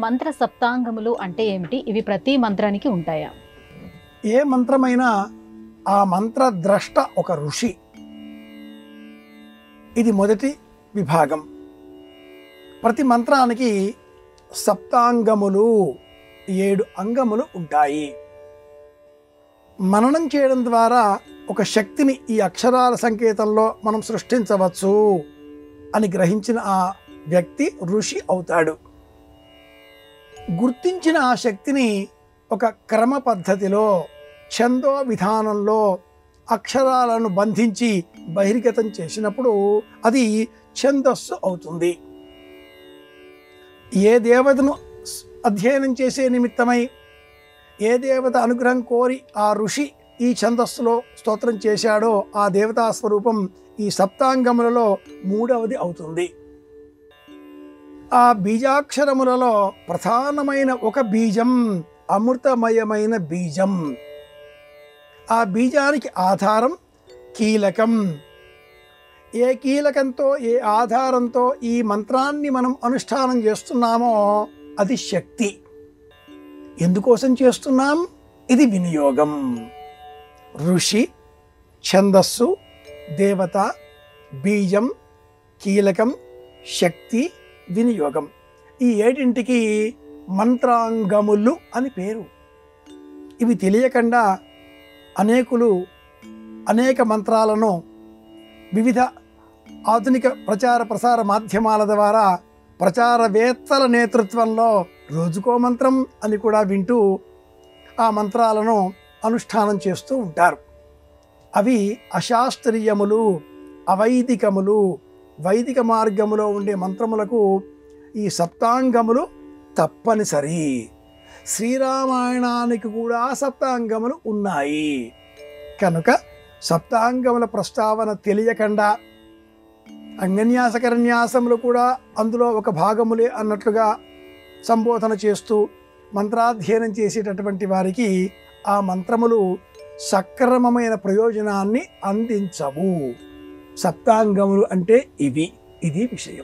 మంత్ర సప్తాంగములు అంటే ఏమిటి? ఇవి ప్రతి మంత్రానికి ఉంటాయా? ఏ మంత్రమైనా ఆ మంత్ర ద్రష్ట ఒక ఋషి. ఇది మొదటి విభాగం. ప్రతి మంత్రానికి సప్తాంగములు 7 అంగములు ఉంటాయి. మననం చేయడం ద్వారా ఒక శక్తిని ఈ అక్షరాల సంకేతంలో మనం సృష్టించవచ్చు అని గ్రహించిన ఆ వ్యక్తి ఋషి అవుతాడు. గుర్తించిన ఆ శక్తిని ఒక క్రమ పద్ధతిలో ఛందో విధానంలో అక్షరాలను బంధించి బహిర్గతం చేసినప్పుడు అది ఛందస్సు అవుతుంది. ఏ దేవతను అధ్యయనం చేసే నిమిత్తమై ఏ దేవత అనుగ్రహం కోరి ఆ ఋషి ఈ ఛందస్సులో స్తోత్రం చేశాడో ఆ దేవతా స్వరూపం ఈ సప్తాంగములలో 3వది అవుతుంది. ఆ బీజాక్షరములలో ప్రధానమైన ఒక బీజం అమృతమయమైన బీజం. ఆ బీజానికి ఆధారం కీలకం. ఏ కీలకంతో ఏ ఆధారంతో ఈ మంత్రాన్ని మనం అనుష్ఠానం చేస్తున్నామో అది శక్తి. ఎందుకోసం చేస్తున్నాం? ఇది వినియోగం. ఋషి, ఛందస్సు, దేవత, బీజం, కీలకం, శక్తి, వినియోగం. ఈ 7ంటికి మంత్రాంగములు అని పేరు. ఇవి తెలియకుండా అనేకులు అనేక మంత్రాలను వివిధ ఆధునిక ప్రచార ప్రసార మాధ్యమాల ద్వారా ప్రచారవేత్తల నేతృత్వంలో రోజుకో మంత్రం అని కూడా వింటూ ఆ మంత్రాలను అనుష్ఠానం చేస్తూ ఉంటారు. అవి అశాస్త్రీయములు, అవైదికములు. వైదిక మార్గములో ఉండే మంత్రములకు ఈ సప్తాంగములు తప్పనిసరి. శ్రీరామాయణానికి కూడా సప్తాంగములు ఉన్నాయి. కనుక సప్తాంగముల ప్రస్తావన తెలియకుండా అంగన్యాసకరన్యాసములు కూడా అందులో ఒక భాగములే అన్నట్లుగా సంబోధన చేస్తూ మంత్రాధ్యయనం చేసేటటువంటి వారికి ఆ మంత్రములు సక్రమమైన ప్రయోజనాన్ని అందించవు. సప్తాంగములు అంటే ఇది విషయం.